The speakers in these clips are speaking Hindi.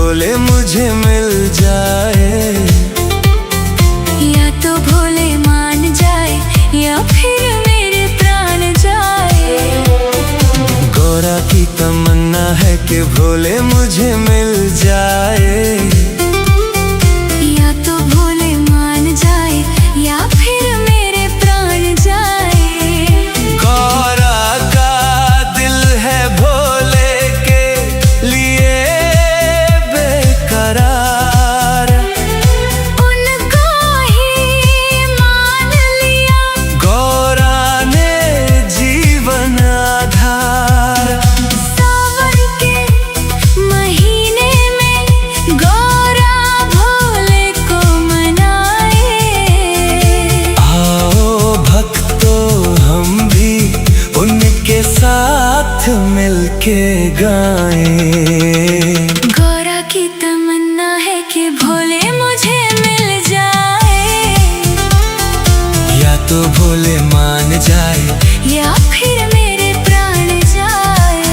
भोले मुझे मिल जाए। या तो भोले मान जाए या फिर मेरे प्राण जाए। गौरा की तमन्ना है कि भोले मुझे मिल जाए। या तो भोले मान जाए या फिर मेरे प्राण जाए। गौरा का दिल है भोले के लिए बेकरार, उनको ही मान लिया गौरा ने जीवन आधार। सावन के महीने में गौरा भोले को मनाए। आओ भक्तों हम भी उनके साथ मिलके गाएं। गौरा की तमन्ना है कि भोले मुझे मिल जाए। या तो भोले मान जाए या फिर मेरे प्राण जाए।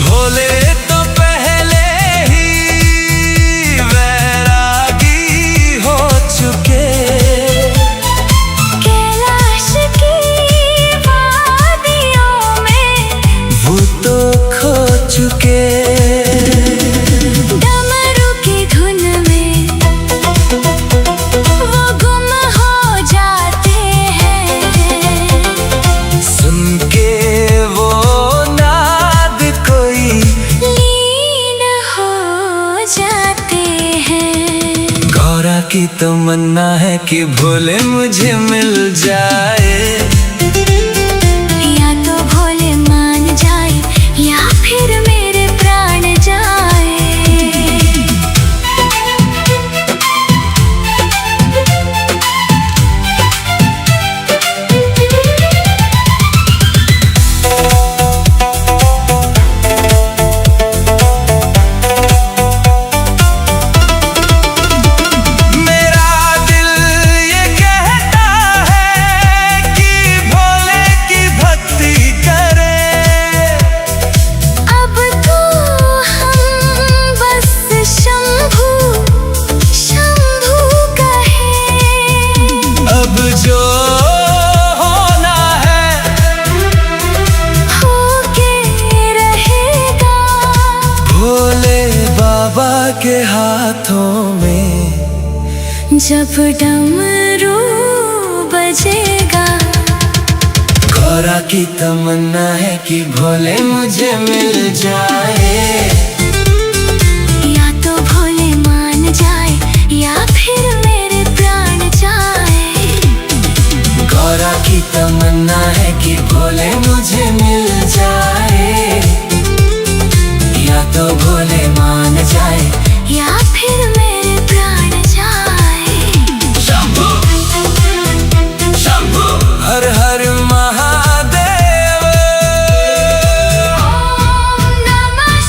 भोले तो पहले ही वैरागी हो चुके। कैलाश की वादियों में वो तो खो चुके। डमरू की धुन में वो गुम हो जाते हैं। सुन के वो नाद कोई लीन हो जाते हैं। गौरा की तमन्ना है कि भोले मुझे मिल जाए। या तो भोले मान जाए या फिर मेरे प्राण जाए। मेरा दिल ये कहता है कि भोले की भक्ति करे। अब तो हम बस शंभू शंभू कहें। अब जो होना है होके रहेगा भोले बाबा के हाथों में। जब डमरू बजेगा। गौरा की तमन्ना है कि भोले मुझे मिल जाए। या तो भोले मान जाए या फिर मेरे प्राण जाए। गौरा की तमन्ना है कि भोले मुझे मिल जाए। या तो भोले मान जाए या फिर मेरे प्राण जाए। शंभू शंभू हर हर महादेव। ओम नमः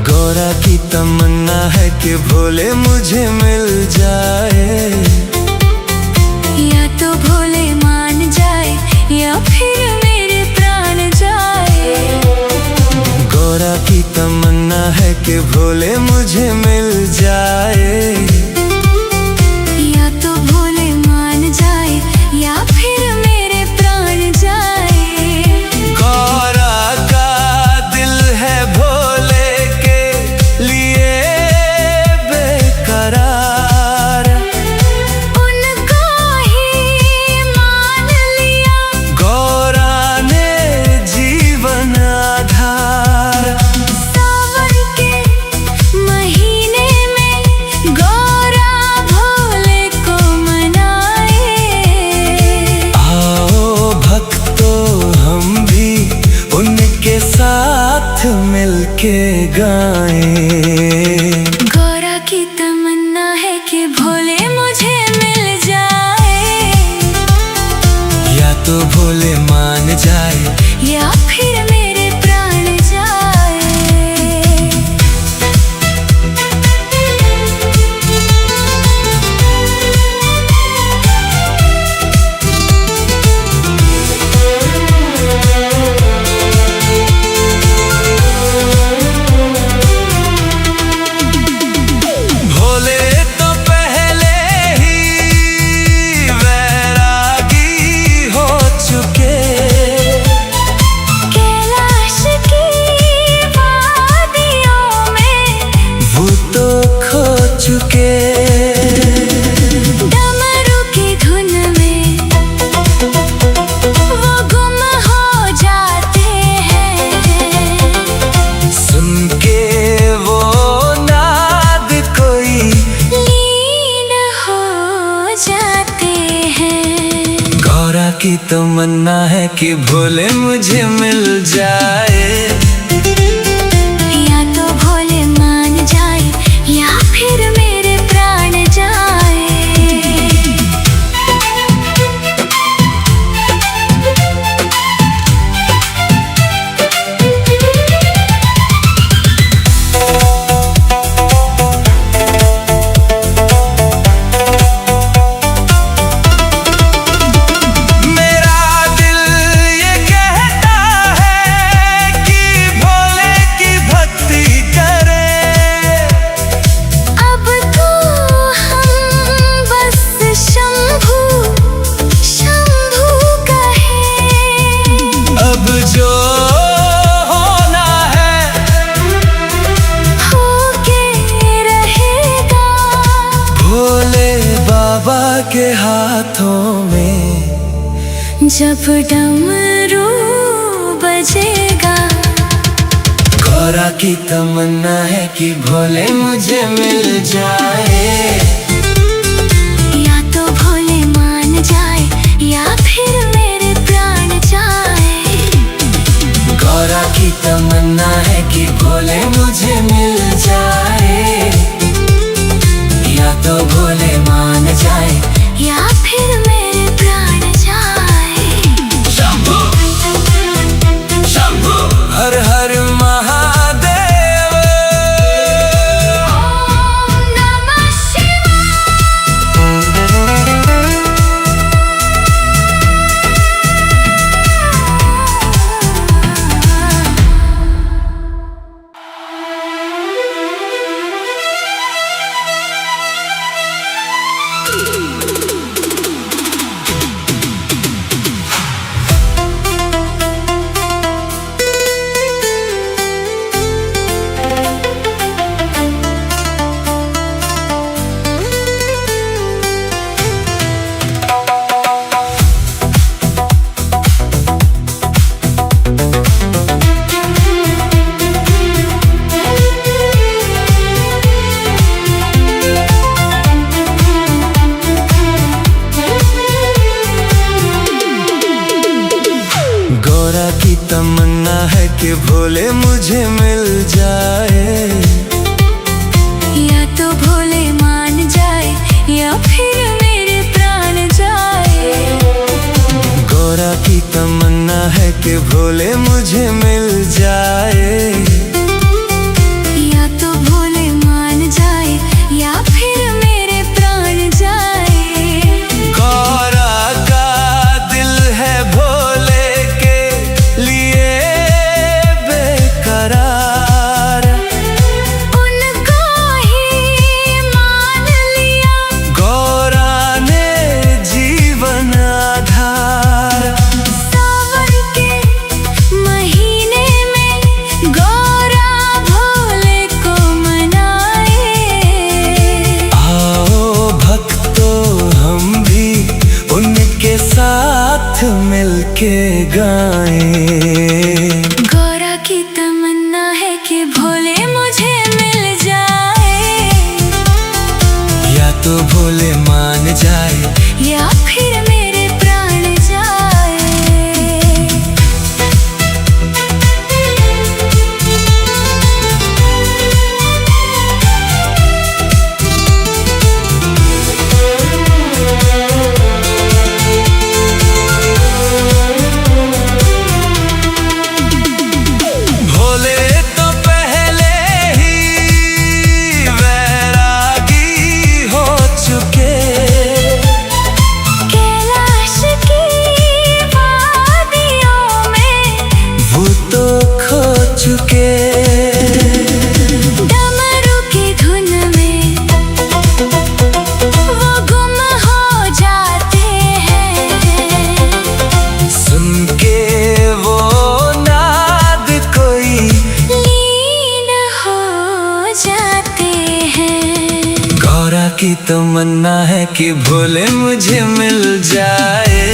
गौरा की तमन्ना है कि भोले मुझे मिल जाए। या तो भोले मान जाए या फिर मेरे प्राण जाए। गौरा की तमन्ना है कि भोले मुझे मिल जाए। या तो भोले मान जाए के गाएं। गौरा की तमन्ना है कि भोले मुझे मिल जाए, या तो भोले मान जाए या फिर मेरे प्राण जाए। भोले तो पहले ही वैरागी हो चुके, कैलाश की वादियों में वो तो खो चुके। डमरू की धुन में वो गुम हो जाते हैं, सुन के वो नाद कोई लीन हो जाते हैं। गौरा की तमन्ना है कि भोले मुझे मिल जाए, या तो भोले मान जाए या फिर मेरे प्राण जाए। मेरा दिल ये कहता है कि भोले की भक्ति करें। अब तो हम बस शंभू शंभू कहें। अब जो होना है होके रहेगा, भोले बाबा के हाथों में। जब डमरू बजेगा। गौरा की तमन्ना है कि भोले मुझे मिल जाए, या तो भोले मान जाए या फिर मेरे प्राण जाए। गौरा की तमन्ना है कि भोले मुझे मिल जाए, या तो भोले मान जाए या फिर मेरे प्राण जाए। शंभू शंभू हर हर महादेव। ओम नमः शिवाय। गौरा की तमन्ना है कि भोले मुझे मिल जाए, या तो भोले मान जाए या फिर मेरे प्राण जाए। गौरा की तमन्ना है कि भोले मुझे मिल जाए, या तो भोले मान जाए या फिर मेरे प्राण जाए। गौरा का दिल है भोले के लिए बेकरार, उनको ही मान लिया गौरा ने जीवन आधार। सावन के महीने में गौरा भोले को मनाए। आओ भक्तों हम भी उनके साथ मिलके गाएं। गौरा की तमन्ना है कि भोले मुझे मिल जाए, या तो भोले मान जाए या फिर मेरे प्राण जाए। तमन्ना है कि भोले मुझे मिल जाए।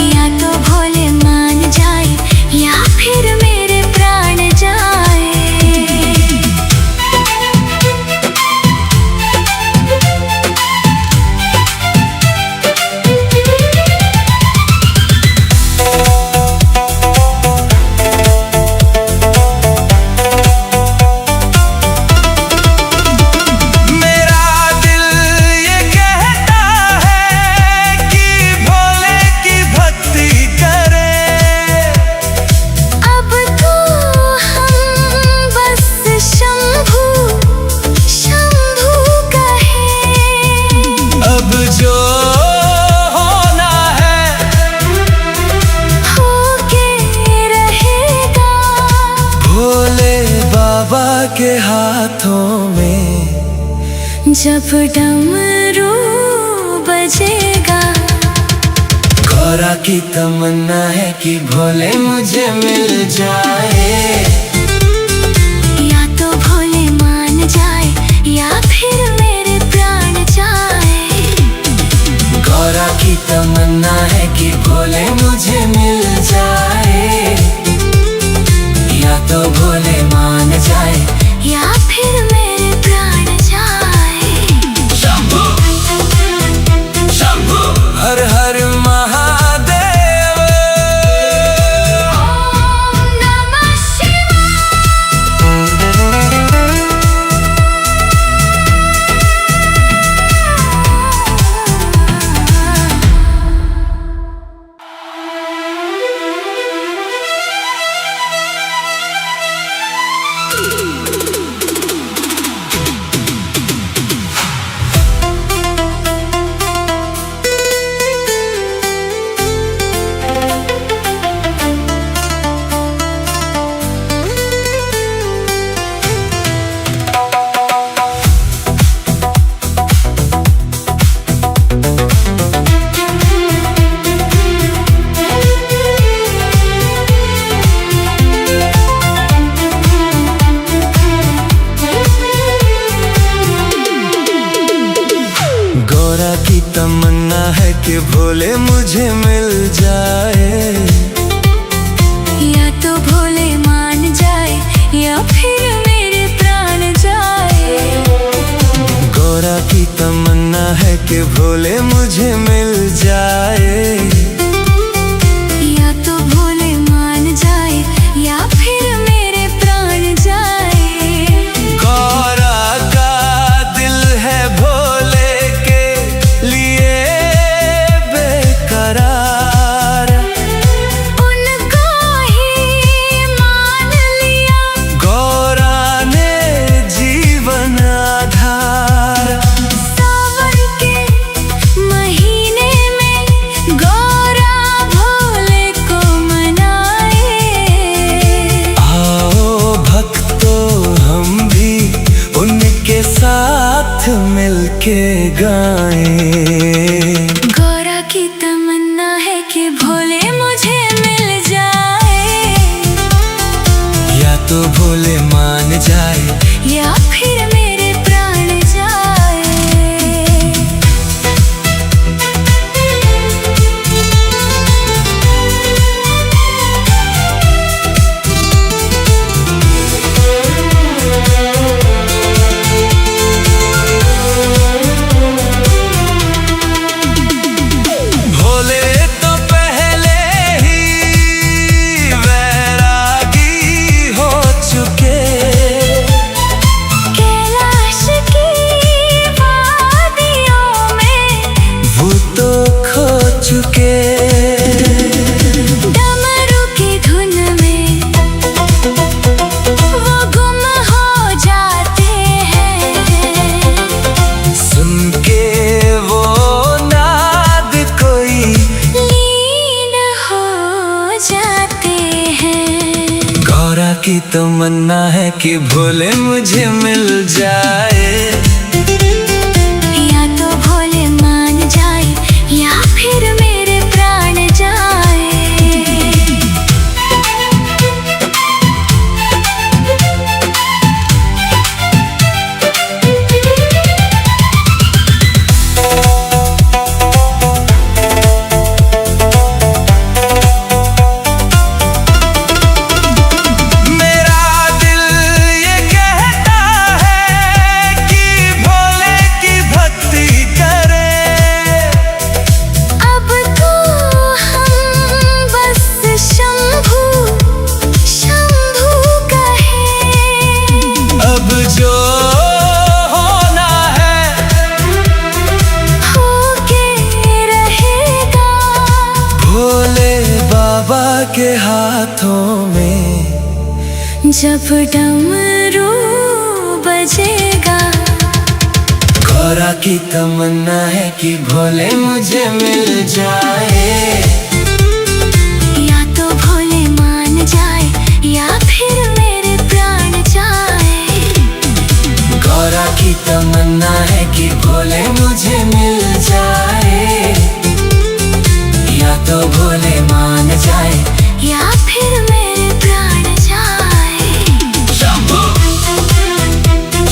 या तो भोले मान जाए या फिर मेरे प्राण जाए। के हाथों में जब डमरू बजेगा। गौरा की तमन्ना है कि भोले मुझे मिल जाए। या तो भोले मान जाए या फिर मेरे प्राण जाए। गौरा की तमन्ना है कि भोले मुझे मिल जाए। या तो भोले मान जाए या फिर मेरे प्राण जाए। शंभू शंभू हर हर महादेव। ओम नमः शिवाय। गौरा की तमन्ना है कि भोले मुझे मिल जाए। या तो भोले मान जाए या फिर मेरे प्राण जाए। गौरा की तमन्ना है कि भोले मुझे मिल जाए। या तो भोले मान जाए या फिर मेरे प्राण जाए। गौरा का दिल है भोले के लिए बेकरार। उनको ही मान लिया गौरा ने जीवन आधार। सावन के महीने में गौरा भोले को मनाए। आओ भक्तों हम भी उनके साथ मिलके गाएं। गौरा की तमन्ना है कि भोले मुझे मिल जाए। या तो भोले मान जाए या फिर मेरे प्राण जाए। भोले तो पहले ही वैरागी हो चुके। कैलाश की वादियों में वो तो खो चुके। डमरू की धुन में वो गुम हो जाते हैं। सुन के वो नाद कोई लीन हो जाते हैं। गौरा की तमन्ना है कि भोले मुझे मिल जाए। या तो भोले मान जाए या फिर मेरे प्राण जाए। बाबा के हाथों में। जब डमरू बजेगा, गौरा की तमन्ना है कि भोले मुझे मिल जाए। या तो भोले मान जाए या फिर मेरे प्राण जाए। गौरा की तमन्ना है कि भोले मुझे मिल जाए। या तो भोले मान जाए या फिर मेरे प्राण जाए। शंभू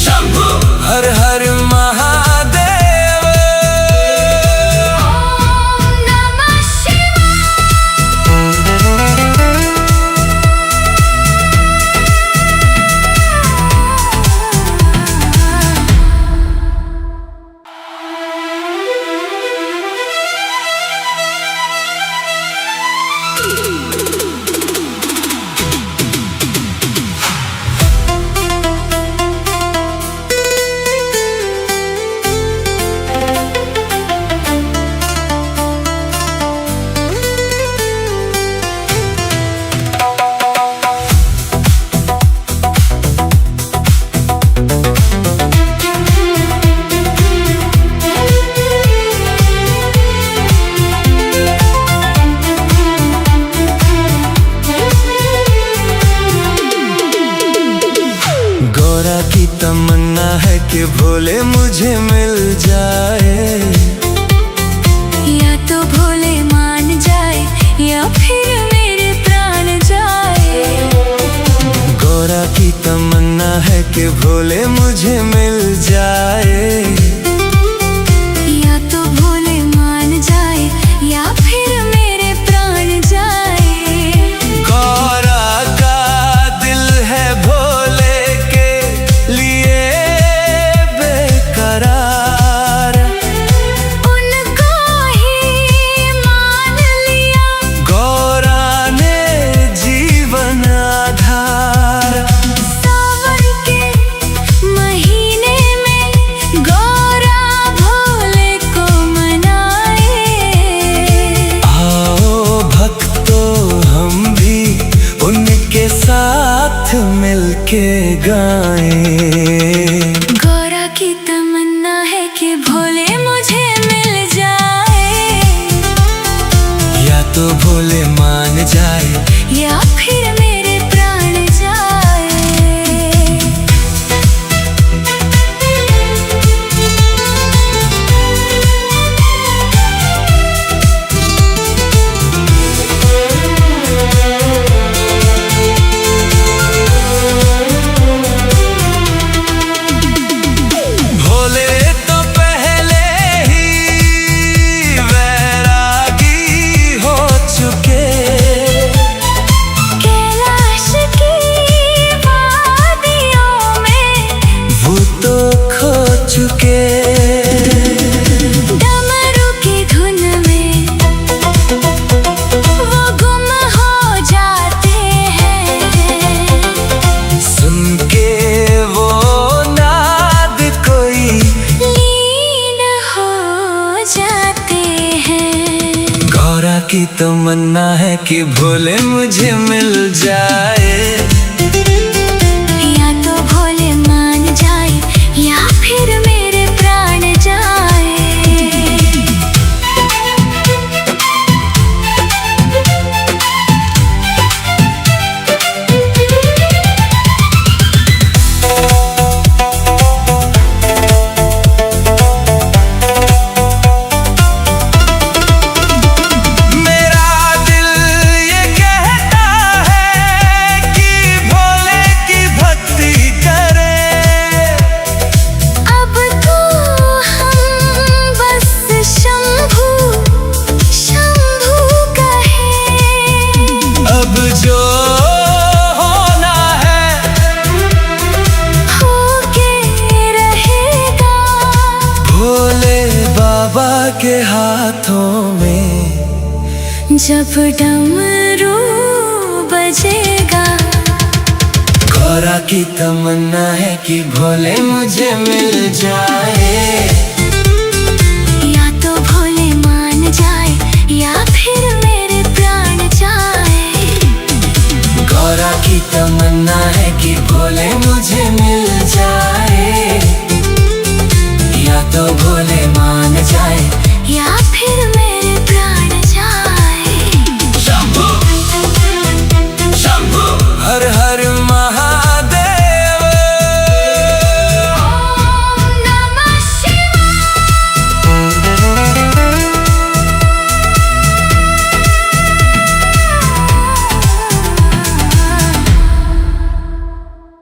शंभू हर हर महादेव। ओम नमः गौरा की तमन्ना है कि भोले मुझे मिल जाए। या तो भोले मान जाए या फिर मेरे प्राण जाए। गौरा की तमन्ना है कि भोले मुझे मिल जाए। या तो भोले मान जाए या फिर मेरे प्राण जाए। गौरा का दिल है भोले के लिए बेकरार। उनको ही मान लिया, गौरा ने जीवन आधार। सावन के महीने में गौरा भोले को मनाए। आओ भक्तों हम भी उनके साथ मिलके गाएं। गौरा की तमन्ना है कि भोले मुझे मिल जाए। या तो भोले मान जाए या फिर मेरे प्राण जाए। भोले तो पहले ही वैरागी हो चुके। कैलाश की वादियों में वो तो खो चुके। डमरू की धुन में वो गुम हो जाते हैं। सुन के वो नाद कोई लीन हो जाते हैं। गौरा की तमन्ना है कि भोले मुझे मिल जाए। या तो भोले मान जाए या फिर मेरे प्राण जाए। मेरा दिल ये कहता है कि भोले की भक्ति करें। अब तो हम बस शंभू शंभू कहें। अब जो होना है होके रहेगा। भोले बाबा के हाथों में। जब डमरू बजेगा, गौरा की तमन्ना है कि भोले मुझे मिल जाए। या तो भोले मान जाए या फिर मेरे प्राण जाए। भोले